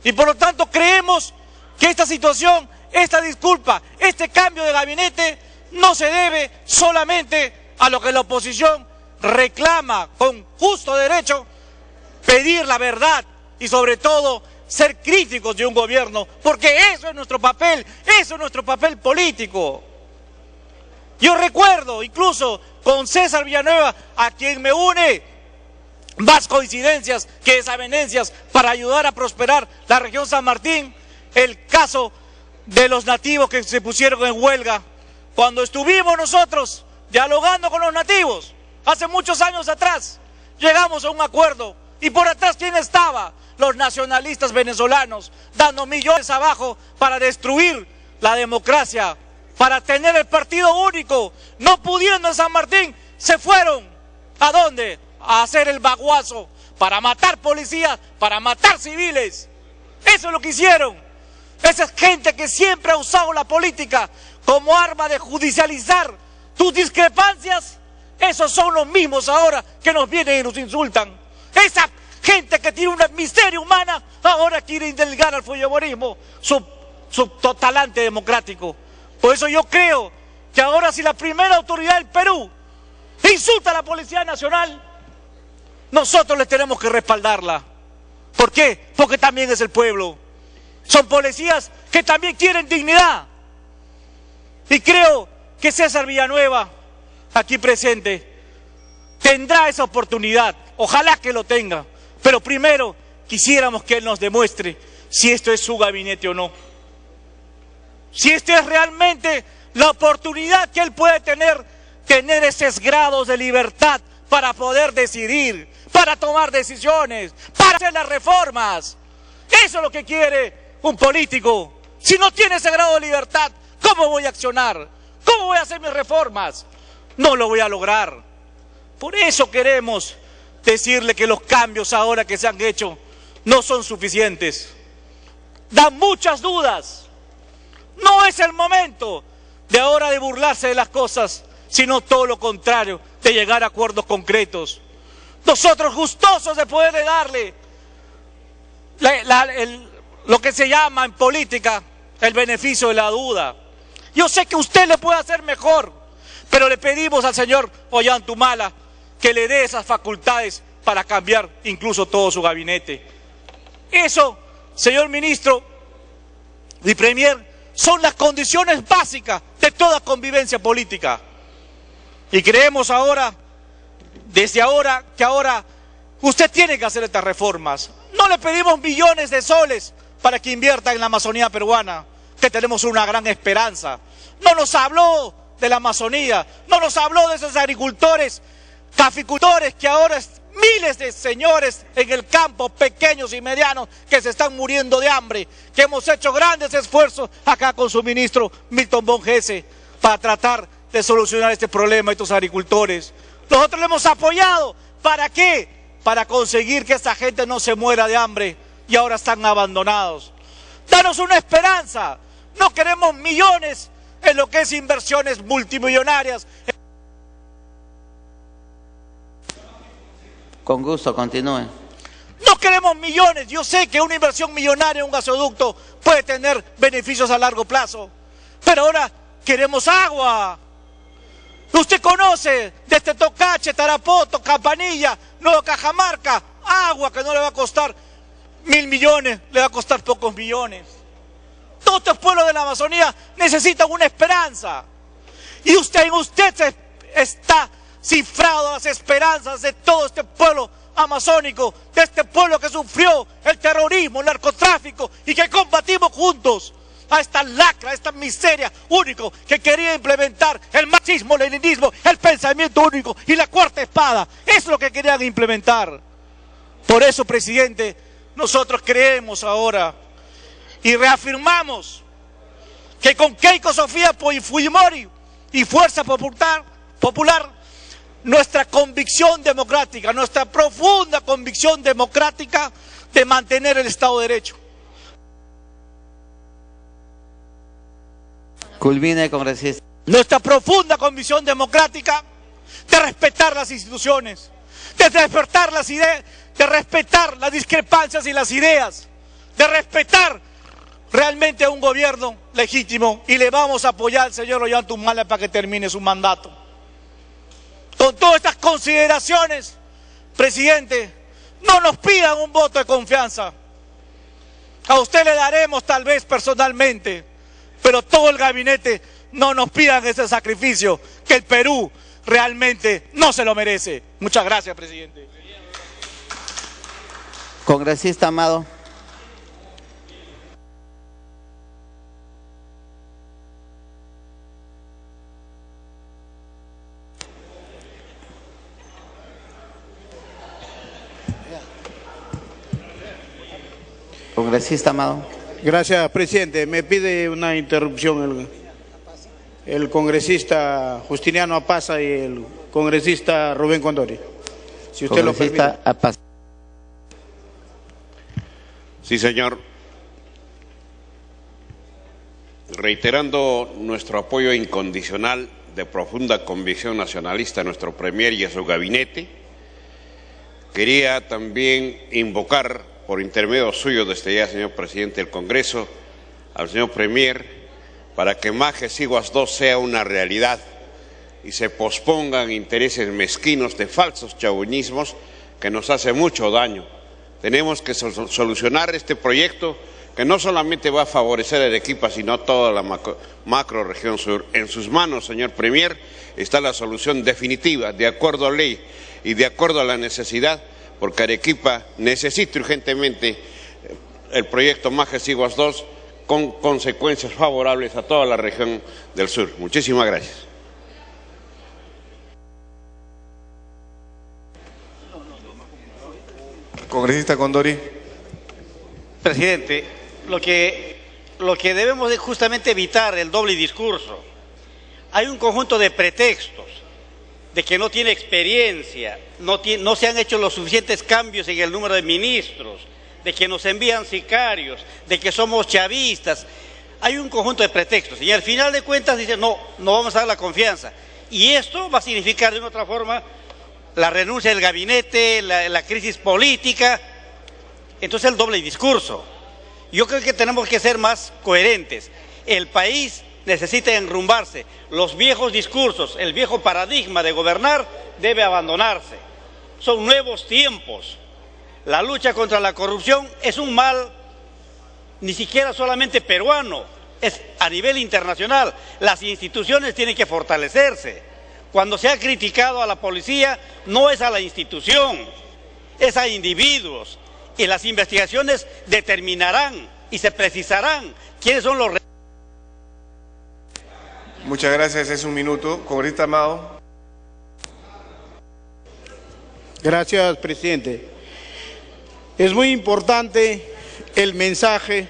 Y por lo tanto creemos que esta situación, esta disculpa, este cambio de gabinete no se debe solamente a lo que la oposición reclama con justo derecho, pedir la verdad y sobre todo ser críticos de un gobierno, porque eso es nuestro papel, eso es nuestro papel político. Yo recuerdo incluso con César Villanueva, a quien me une más coincidencias que desavenencias para ayudar a prosperar la región San Martín, el caso de los nativos que se pusieron en huelga. Cuando estuvimos nosotros dialogando con los nativos, hace muchos años atrás, llegamos a un acuerdo. Y por atrás, ¿quién estaba? Los nacionalistas venezolanos, dando millones abajo para destruir la democracia, para tener el partido único. No pudiendo en San Martín, se fueron. ¿A dónde? A hacer el baguazo, para matar policías, para matar civiles. Eso es lo que hicieron. Esa es gente que siempre ha usado la política como arma de judicializar tus discrepancias. Esos son los mismos ahora que nos vienen y nos insultan. Esa gente que tiene una miseria humana ahora quiere indulgar al fujimorismo su talante democrático. Por eso yo creo que ahora si la primera autoridad del Perú insulta a la Policía Nacional, nosotros les tenemos que respaldarla. ¿Por qué? Porque también es el pueblo. Son policías que también quieren dignidad. Y creo que César Villanueva, aquí presente, tendrá esa oportunidad. Ojalá que lo tenga. Pero primero quisiéramos que él nos demuestre si esto es su gabinete o no. Si esta es realmente la oportunidad que él puede tener esos grados de libertad para poder decidir, para tomar decisiones, para hacer las reformas. Eso es lo que quiere un político. Si no tiene ese grado de libertad, ¿cómo voy a accionar? ¿Cómo voy a hacer mis reformas? No lo voy a lograr. Por eso queremos decirle que los cambios ahora que se han hecho no son suficientes. Dan muchas dudas. No es el momento de ahora de burlarse de las cosas, sino todo lo contrario, de llegar a acuerdos concretos. Nosotros gustosos de poder darle lo que se llama en política el beneficio de la duda. Yo sé que usted le puede hacer mejor, pero le pedimos al señor Ollantumala que le dé esas facultades para cambiar incluso todo su gabinete. Eso, señor ministro y premier, son las condiciones básicas de toda convivencia política. Y creemos ahora, desde ahora, que ahora usted tiene que hacer estas reformas. No le pedimos millones de soles para que invierta en la Amazonía peruana, que tenemos una gran esperanza. No nos habló de la Amazonía, no nos habló de esos agricultores, caficultores, que ahora miles de señores en el campo, pequeños y medianos, que se están muriendo de hambre, que hemos hecho grandes esfuerzos acá con su ministro Milton Bongese para tratar de solucionar este problema de estos agricultores. Nosotros le hemos apoyado. ¿Para qué? Para conseguir que esta gente no se muera de hambre y ahora están abandonados. Danos una esperanza. No queremos millones en lo que es inversiones multimillonarias. Con gusto, continúe. No queremos millones. Yo sé que una inversión millonaria en un gasoducto puede tener beneficios a largo plazo, pero ahora queremos agua. Usted conoce desde Tocache, Tarapoto, Campanilla, Nueva Cajamarca, agua que no le va a costar 1.000 millones, le va a costar pocos millones. Todos estos pueblos de la Amazonía necesitan una esperanza. Y en usted está cifrado las esperanzas de todo este pueblo amazónico, de este pueblo que sufrió el terrorismo, el narcotráfico y que combatimos juntos a esta lacra, a esta miseria único que quería implementar el marxismo, el leninismo, el pensamiento único y la cuarta espada. Eso es lo que querían implementar. Por eso, presidente, nosotros creemos ahora y reafirmamos que con Keiko Sofía Fujimori y Fuerza Popular, nuestra convicción democrática, nuestra profunda convicción democrática de mantener el Estado de Derecho. Culmine, congresista. Nuestra profunda convicción democrática de respetar las instituciones, de respetar las ideas, de respetar las discrepancias y las ideas, de respetar realmente a un gobierno legítimo, y le vamos a apoyar al señor Ollantumala para que termine su mandato. Con todas estas consideraciones, presidente, no nos pidan un voto de confianza. A usted le daremos tal vez personalmente, pero todo el gabinete no nos pidan ese sacrificio, que el Perú realmente no se lo merece. Muchas gracias, presidente. Congresista Amado. Congresista Amado. Gracias, presidente. Me pide una interrupción el congresista Justiniano Apaza y el congresista Rubén Condori. Si usted lo permite. Apaza. Sí, señor. Reiterando nuestro apoyo incondicional de profunda convicción nacionalista a nuestro premier y a su gabinete, quería también invocar, por intermedio suyo desde ya, señor presidente del Congreso, al señor premier, para que Majes Iguas II sea una realidad y se pospongan intereses mezquinos de falsos chabunismos que nos hace mucho daño. Tenemos que solucionar este proyecto que no solamente va a favorecer a Arequipa, sino a toda la macro región sur. En sus manos, señor premier, está la solución definitiva, de acuerdo a ley y de acuerdo a la necesidad, porque Arequipa necesita urgentemente el proyecto Majes Iguas II con consecuencias favorables a toda la región del sur. Muchísimas gracias. Congresista Condori. Presidente, lo que lo que debemos de justamente evitar el doble discurso. Hay un conjunto de pretextos, de que no tiene experiencia, no se han hecho los suficientes cambios en el número de ministros, de que nos envían sicarios, de que somos chavistas. Hay un conjunto de pretextos y al final de cuentas dicen no vamos a dar la confianza. Y esto va a significar de una otra forma la renuncia del gabinete, la crisis política. Entonces el doble discurso. Yo creo que tenemos que ser más coherentes. El país necesita enrumbarse. Los viejos discursos, el viejo paradigma de gobernar debe abandonarse. Son nuevos tiempos. La lucha contra la corrupción es un mal ni siquiera solamente peruano, es a nivel internacional. Las instituciones tienen que fortalecerse. Cuando se ha criticado a la policía, no es a la institución, es a individuos. Y las investigaciones determinarán y se precisarán quiénes son los... Muchas gracias, es un minuto. Congresista Amado. Gracias, presidente. Es muy importante el mensaje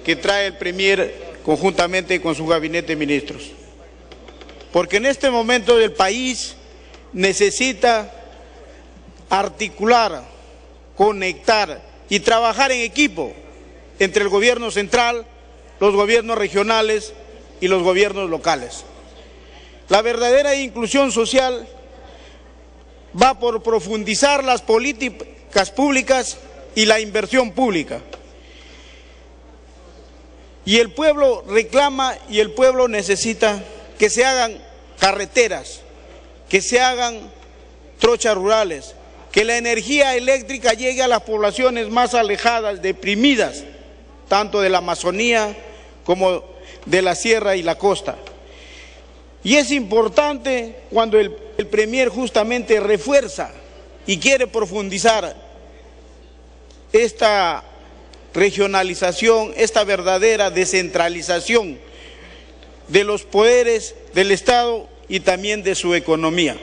que trae el Premier conjuntamente con su gabinete de ministros. Porque en este momento el país necesita articular, conectar y trabajar en equipo entre el gobierno central, los gobiernos regionales y los gobiernos locales. La verdadera inclusión social va por profundizar las políticas públicas y la inversión pública. Y el pueblo reclama y el pueblo necesita que se hagan carreteras, que se hagan trochas rurales, que la energía eléctrica llegue a las poblaciones más alejadas, deprimidas, tanto de la Amazonía como de la sierra y la costa. Y es importante cuando el Premier justamente refuerza y quiere profundizar esta regionalización, esta verdadera descentralización de los poderes del Estado y también de su economía.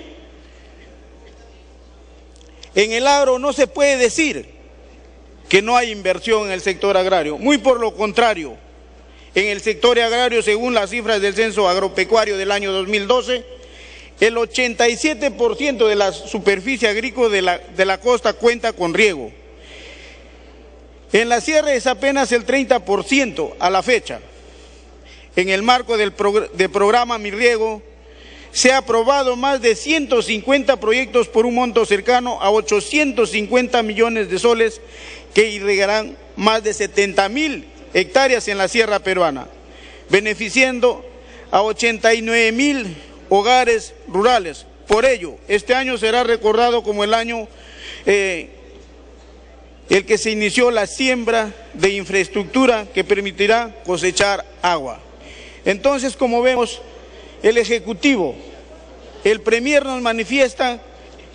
En el agro no se puede decir que no hay inversión en el sector agrario, muy por lo contrario. En el sector agrario, según las cifras del Censo Agropecuario del año 2012, el 87% de la superficie agrícola de la costa cuenta con riego. En la sierra es apenas el 30% a la fecha. En el marco del programa Mi Riego, se ha aprobado más de 150 proyectos por un monto cercano a 850 millones de soles que irrigarán más de 70.000 hectáreas en la sierra peruana, beneficiando a 89.000 hogares rurales. Por ello, este año será recordado como el año el que se inició la siembra de infraestructura que permitirá cosechar agua. Entonces, como vemos, el Ejecutivo, el Premier nos manifiesta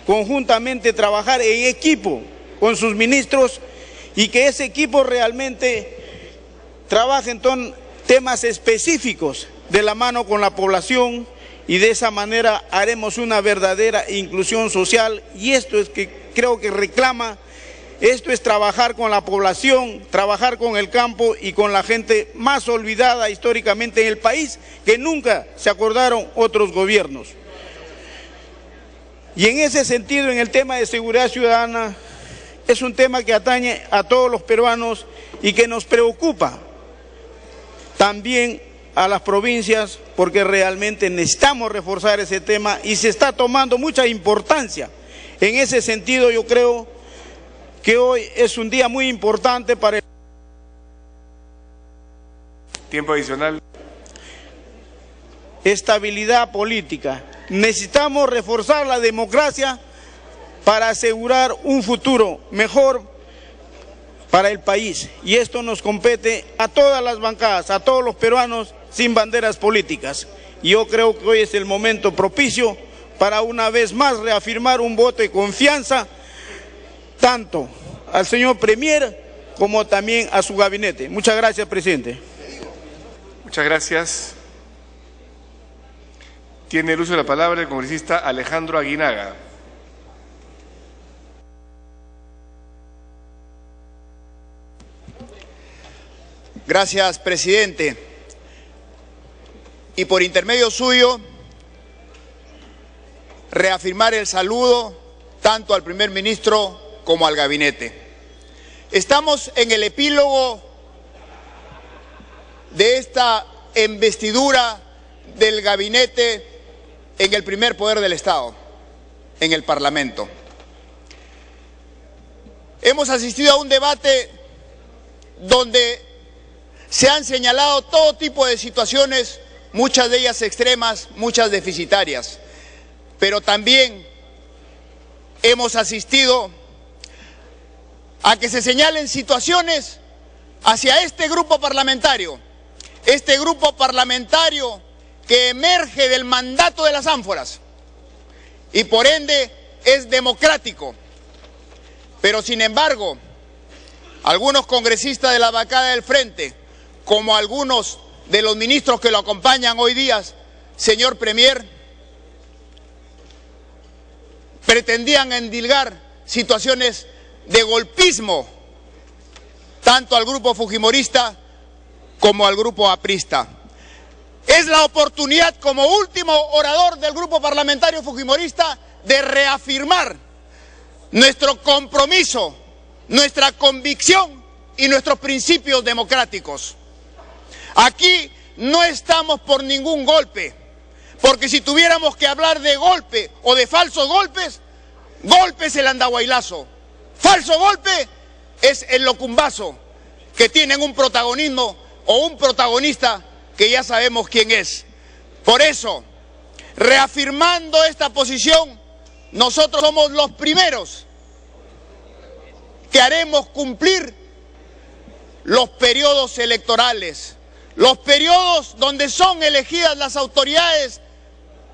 conjuntamente trabajar en equipo con sus ministros y que ese equipo realmente trabaje en temas específicos de la mano con la población y de esa manera haremos una verdadera inclusión social y esto es que creo que reclama. Esto es trabajar con la población, trabajar con el campo y con la gente más olvidada históricamente en el país, que nunca se acordaron otros gobiernos. Y en ese sentido, en el tema de seguridad ciudadana, es un tema que atañe a todos los peruanos y que nos preocupa también a las provincias, porque realmente necesitamos reforzar ese tema y se está tomando mucha importancia. En ese sentido, yo creo que hoy es un día muy importante para el... Tiempo adicional. Estabilidad política. Necesitamos reforzar la democracia para asegurar un futuro mejor para el país. Y esto nos compete a todas las bancadas, a todos los peruanos sin banderas políticas. Y yo creo que hoy es el momento propicio para una vez más reafirmar un voto de confianza tanto al señor Premier como también a su gabinete. Muchas gracias, presidente. Muchas gracias. Tiene el uso de la palabra el congresista Alejandro Aguinaga. Gracias, presidente. Y por intermedio suyo, reafirmar el saludo tanto al primer ministro como al gabinete. Estamos en el epílogo de esta investidura del gabinete en el primer poder del Estado, en el Parlamento. Hemos asistido a un debate donde se han señalado todo tipo de situaciones, muchas de ellas extremas, muchas deficitarias, pero también hemos asistido a que se señalen situaciones hacia este grupo parlamentario que emerge del mandato de las ánforas y por ende es democrático. Pero sin embargo, algunos congresistas de la bancada del Frente, como algunos de los ministros que lo acompañan hoy día, señor Premier, pretendían endilgar situaciones de golpismo tanto al grupo fujimorista como al grupo aprista. Es la oportunidad, como último orador del grupo parlamentario fujimorista, de reafirmar nuestro compromiso, nuestra convicción y nuestros principios democráticos. Aquí no estamos por ningún golpe, porque si tuviéramos que hablar de golpe o de falsos golpes, golpe es el andahuaylazo, falso golpe es el locumbazo, que tienen un protagonismo o un protagonista que ya sabemos quién es. Por eso, reafirmando esta posición, nosotros somos los primeros que haremos cumplir los periodos electorales, los periodos donde son elegidas las autoridades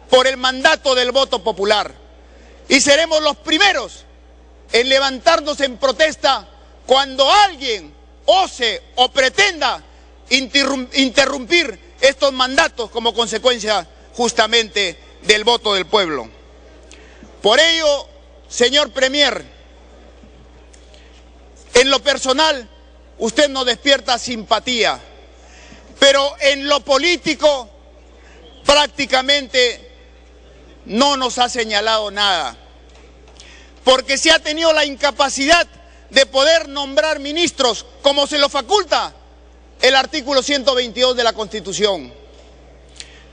por el mandato del voto popular. Y seremos los primeros en levantarnos en protesta cuando alguien ose o pretenda interrumpir estos mandatos como consecuencia justamente del voto del pueblo. Por ello, señor Premier, en lo personal, usted nos despierta simpatía, pero en lo político prácticamente no nos ha señalado nada, porque se ha tenido la incapacidad de poder nombrar ministros como se lo faculta el artículo 122 de la Constitución.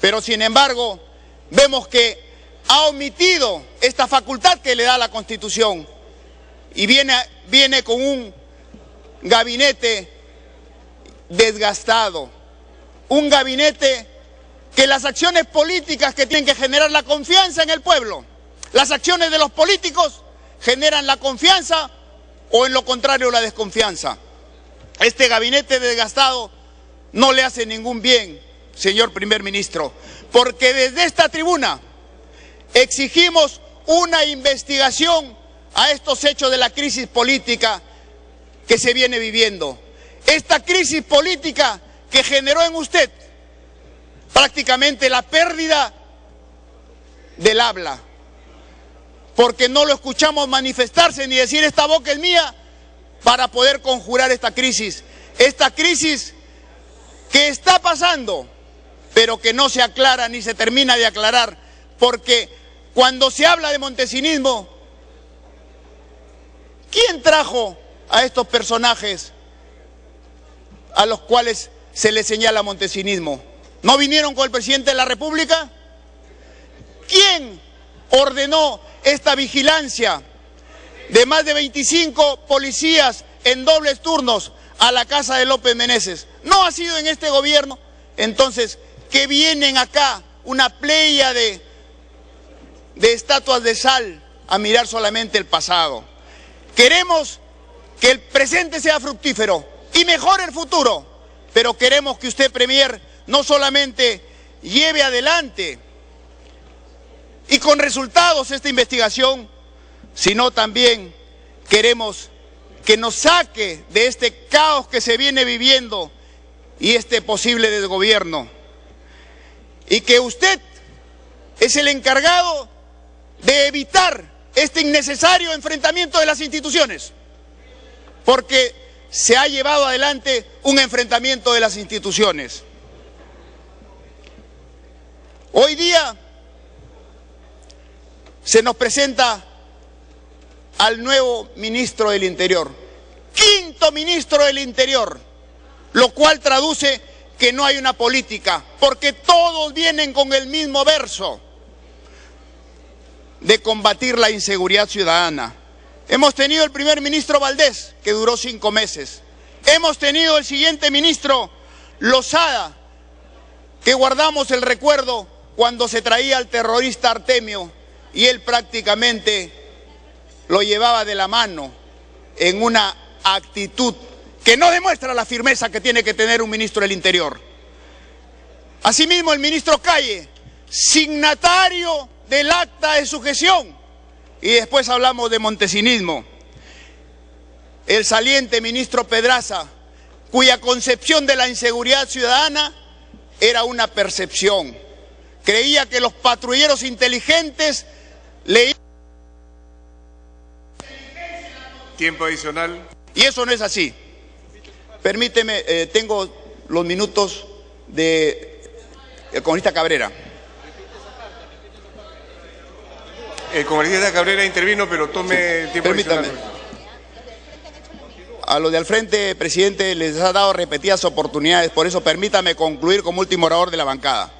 Pero sin embargo, vemos que ha omitido esta facultad que le da la Constitución y viene con un gabinete desgastado, un gabinete que las acciones políticas que tienen que generar la confianza en el pueblo, las acciones de los políticos generan la confianza o en lo contrario la desconfianza. Este gabinete desgastado no le hace ningún bien, señor primer ministro, porque desde esta tribuna exigimos una investigación a estos hechos de la crisis política que se viene viviendo. Esta crisis política que generó en usted prácticamente la pérdida del habla, porque no lo escuchamos manifestarse ni decir esta boca es mía para poder conjurar esta crisis que está pasando, pero que no se aclara ni se termina de aclarar, porque cuando se habla de montesinismo, ¿quién trajo a estos personajes a los cuales se les señala montesinismo? ¿No vinieron con el presidente de la República? ¿Quién ordenó esta vigilancia de más de 25 policías en dobles turnos a la casa de López Meneses? ¿No ha sido en este gobierno? Entonces, ¿qué vienen acá? Una playa de estatuas de sal a mirar solamente el pasado. Queremos que el presente sea fructífero y mejore el futuro, pero queremos que usted, Premier, no solamente lleve adelante y con resultados esta investigación, sino también queremos que nos saque de este caos que se viene viviendo y este posible desgobierno. Y que usted es el encargado de evitar este innecesario enfrentamiento de las instituciones, porque se ha llevado adelante un enfrentamiento de las instituciones. Hoy día se nos presenta al nuevo ministro del Interior, quinto ministro del Interior, lo cual traduce que no hay una política, porque todos vienen con el mismo verso de combatir la inseguridad ciudadana. Hemos tenido el primer ministro Valdés, que duró 5 meses. Hemos tenido el siguiente ministro, Lozada, que guardamos el recuerdo cuando se traía al terrorista Artemio y él prácticamente lo llevaba de la mano en una actitud que no demuestra la firmeza que tiene que tener un ministro del Interior. Asimismo, el ministro Calle, signatario del acta de sujeción, y después hablamos de montesinismo. El saliente ministro Pedraza, cuya concepción de la inseguridad ciudadana era una percepción. Creía que los patrulleros inteligentes leían... Tiempo adicional. Y eso no es así. Permíteme, tengo los minutos del congresista Cabrera. El congresista Cabrera intervino, pero tome el tiempo. Permítame. A los de al frente, presidente, les ha dado repetidas oportunidades, por eso permítame concluir como último orador de la bancada.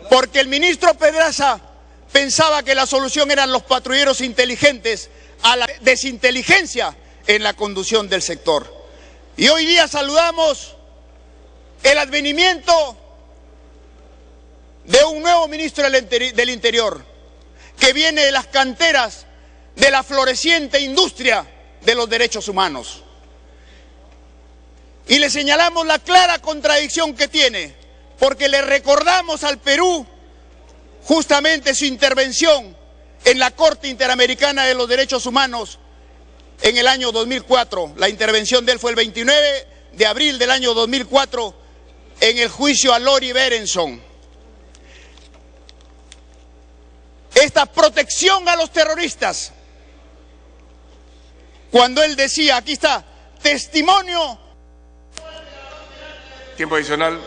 Porque el ministro Pedraza pensaba que la solución eran los patrulleros inteligentes a la desinteligencia en la conducción del sector. Y hoy día saludamos el advenimiento de un nuevo ministro del Interior, que viene de las canteras de la floreciente industria de los derechos humanos. Y le señalamos la clara contradicción que tiene, porque le recordamos al Perú justamente su intervención en la Corte Interamericana de los Derechos Humanos en el año 2004. La intervención de él fue el 29 de abril del año 2004 en el juicio a Lori Berenson. Esta protección a los terroristas, cuando él decía, aquí está, testimonio. Tiempo adicional.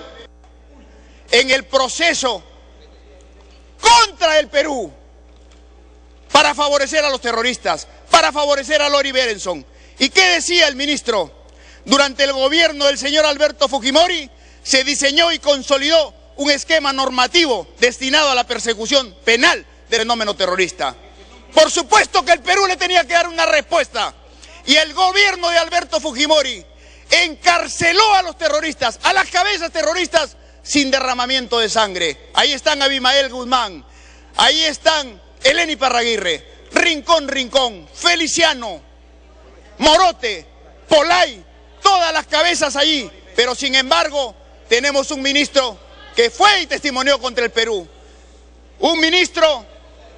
En el proceso contra el Perú, para favorecer a los terroristas, para favorecer a Lori Berenson. ¿Y qué decía el ministro? Durante el gobierno del señor Alberto Fujimori se diseñó y consolidó un esquema normativo destinado a la persecución penal del fenómeno terrorista. Por supuesto que el Perú le tenía que dar una respuesta, y el gobierno de Alberto Fujimori encarceló a los terroristas, a las cabezas terroristas, sin derramamiento de sangre. Ahí están Abimael Guzmán, ahí están Eleni Parraguirre, Rincón, Feliciano, Morote, Polay, todas las cabezas allí, pero sin embargo tenemos un ministro que fue y testimonió contra el Perú, un ministro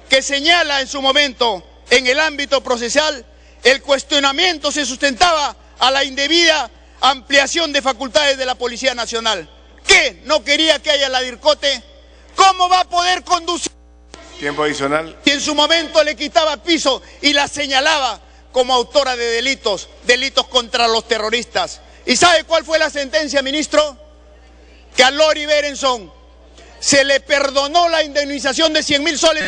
que señala en su momento en el ámbito procesal el cuestionamiento se sustentaba a la indebida ampliación de facultades de la Policía Nacional. ¿Qué? ¿No quería que haya la DIRCOTE? ¿Cómo va a poder conducir? Tiempo adicional. Y en su momento le quitaba piso y la señalaba como autora de delitos contra los terroristas. ¿Y sabe cuál fue la sentencia, ministro? Que a Lori Berenson se le perdonó la indemnización de 100.000 soles.